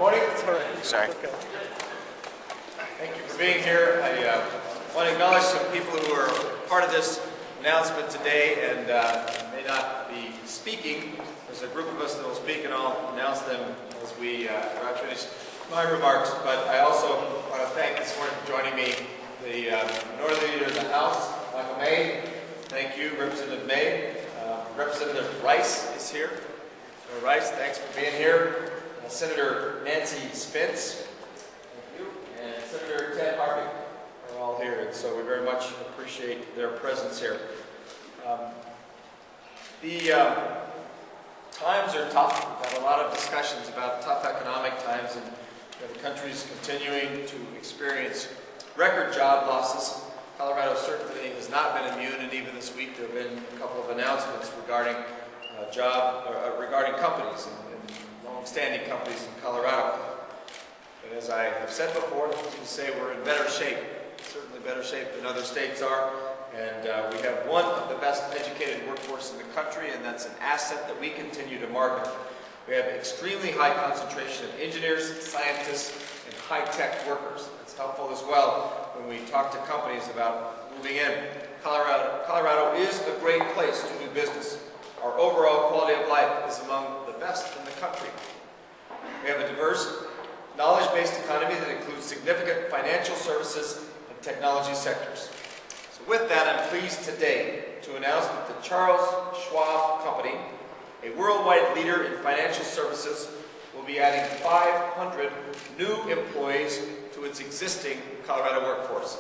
morning. Sorry. Okay. Thank you for being here. I want to acknowledge some people who are part of this announcement today and may not be speaking. There's a group of us that will speak, and I'll announce them as I finish my remarks. But I also want to thank this morning for joining me the Minority Leader of the House, Michael May. Thank you, Representative May. Representative Rice is here. Senator Rice, thanks for being here. Senator Nancy Spence, thank you, and Senator Ted Harvey are all here, and so we very much appreciate their presence here. The times are tough. We've had a lot of discussions about tough economic times, and the country's continuing to experience record job losses. Colorado certainly has not been immune, and even this week there have been a couple of announcements regarding regarding companies and long-standing companies in Colorado. But as I have said before, I to say we're in better shape, certainly better shape than other states are, and we have one of the best educated workforce in the country, and that's an asset that we continue to market. We have extremely high concentration of engineers, scientists, and high-tech workers. That's helpful as well when we talk to companies about moving in. Colorado is a great place to do business. Our overall quality of life is among the best in the country. We have a diverse, knowledge-based economy that includes significant financial services and technology sectors. So with that, I'm pleased today to announce that the Charles Schwab Company, a worldwide leader in financial services, will be adding 500 new employees to its existing Colorado workforce.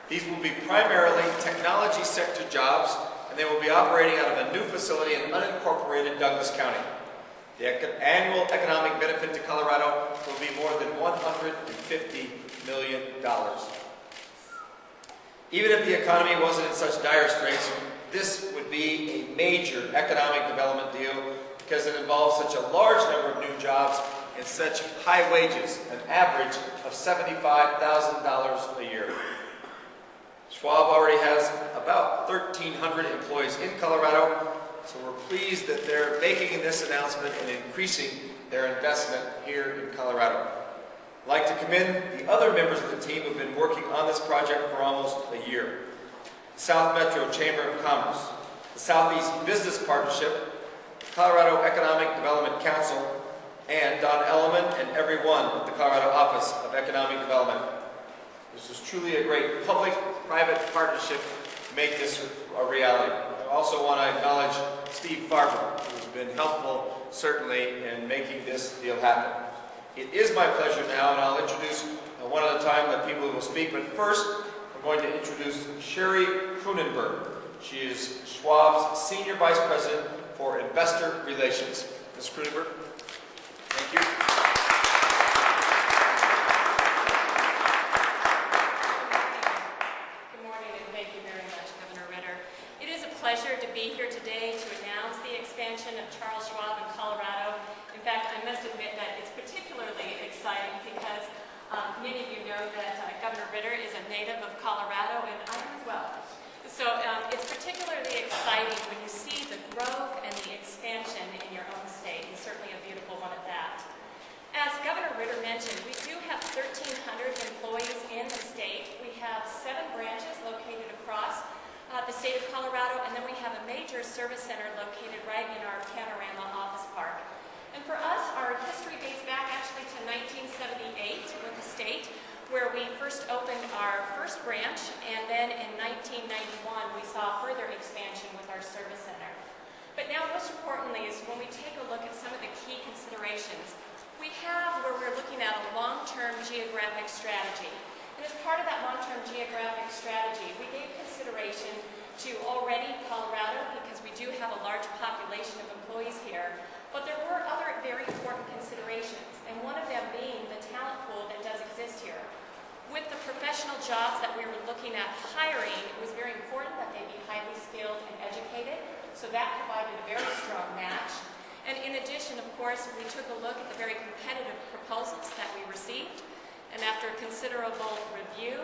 These will be primarily technology sector jobs, and they will be operating out of a new facility in unincorporated Douglas County. The annual economic benefit to Colorado will be more than $150 million. Even if the economy wasn't in such dire straits, this would be a major economic development deal because it involves such a large number of new jobs and such high wages, an average of $75,000 a year. Schwab already has about 1,300 employees in Colorado, so we're pleased that they're making this announcement and increasing their investment here in Colorado. I'd like to commend the other members of the team who have been working on this project for almost a year. The South Metro Chamber of Commerce, the Southeast Business Partnership, the Colorado Economic Development Council, and Don Elliman and everyone at the Colorado Office of Economic Development. This is truly a great public-private partnership to make this a reality. I also want to acknowledge Steve Farber, who's been helpful, certainly, in making this deal happen. It is my pleasure now, and I'll introduce one at a time the people who will speak, but first, I'm going to introduce Sherry Krunenberg. She is Schwab's Senior Vice President for Investor Relations. Ms. Krunenberg, thank you. Pleasure to be here today to announce the expansion of Charles Schwab in Colorado. In fact, I must admit that it's particularly exciting because many of you know that Governor Ritter is a native of Colorado, and I am as well. So it's particularly exciting when you see the growth and the expansion in your own state, and certainly a beautiful one at that. As Governor Ritter mentioned, we do have 1,300 employees in the state. We have 7 branches located across the state of Colorado, and then we have a major service center located right in our Panorama Office Park. And for us, our history dates back actually to 1978 with the state, where we first opened our first branch, and then in 1991 we saw further expansion with our service center. But now most importantly is when we take a look at some of the key considerations, we have where we're looking at a long-term geographic strategy. And as part of that long-term geographic strategy, we gave consideration to already Colorado because we do have a large population of employees here, but there were other very important considerations, and one of them being the talent pool that does exist here. With the professional jobs that we were looking at hiring, it was very important that they be highly skilled and educated, so that provided a very strong match. And in addition, of course, we took a look at the very competitive proposals that we received. And after considerable review,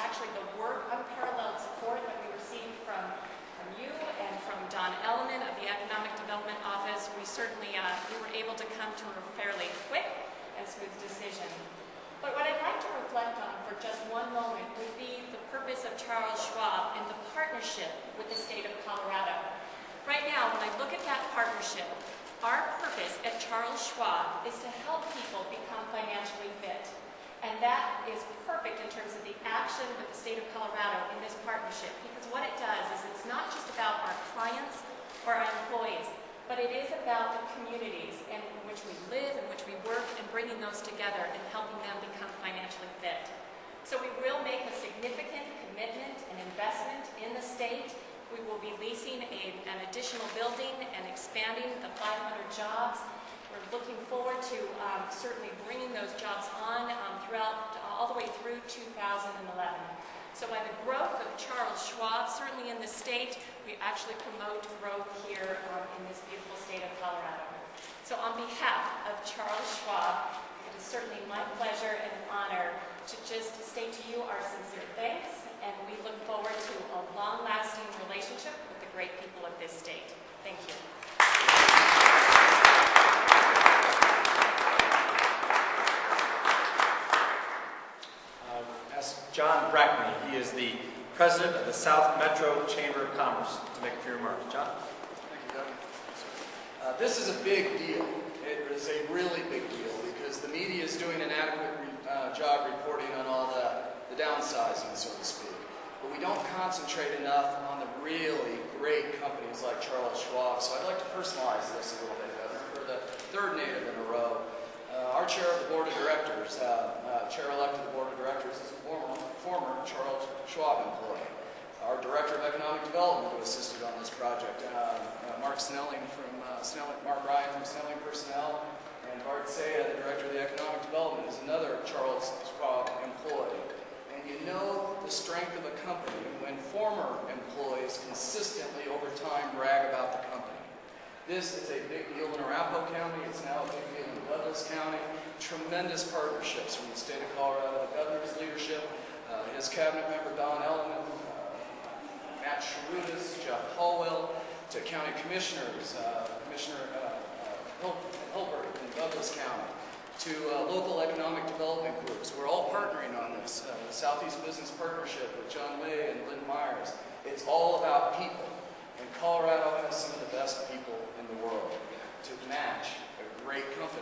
actually the work, unparalleled support that we received from you and from Don Elliman of the Economic Development Office, we certainly we were able to come to a fairly quick and smooth decision. But what I'd like to reflect on for just one moment would be the purpose of Charles Schwab and the partnership with the state of Colorado. Right now, when I look at that partnership, our purpose at Charles Schwab is to help people become financially fit. And that is perfect in terms of the action with the state of Colorado in this partnership, because what it does is it's not just about our clients or our employees, but it is about the communities in which we live, in which we work, and bringing those together and helping them become financially fit. So we will make a significant commitment and investment in the state. We will be leasing an additional building and expanding the 500 jobs. We're looking forward to certainly bringing those jobs on throughout, all the way through 2011. So by the growth of Charles Schwab, certainly in the state, we actually promote growth here in this beautiful state of Colorado. So on behalf of Charles Schwab, it is certainly my pleasure and honor to just state to you our sincere thanks, and we look forward to a long-lasting relationship with the great people of this state. Thank you. John Brackney. He is the president of the South Metro Chamber of Commerce, to make a few remarks. John? Thank you, Doug. This is a big deal. It is a really big deal because the media is doing an adequate job reporting on all the downsizing, so to speak. But we don't concentrate enough on the really great companies like Charles Schwab. So I'd like to personalize this a little bit, Governor. For the third native in a row, our chair of the board of directors, chair-elect of the board of directors, is a former Charles Schwab employee. Our director of economic development, who assisted on this project, Mark Ryan from Snelling Personnel, and Bart Saya, the director of the economic development, is another Charles Schwab employee. And you know the strength of a company when former employees consistently over time brag about the company. This is a big deal in Arapahoe County. It's now a big deal in Douglas County. Tremendous partnerships from the state of Colorado, the governor's leadership, his cabinet member Don Elliman, Matt Sharudis, Jeff Hallwell, to county commissioners, Commissioner Hilbert in Douglas County, to local economic development groups. We're all partnering on this. The Southeast Business Partnership with John Lay and Lynn Myers. It's all about people. And Colorado has some of the best people in the world to match a great company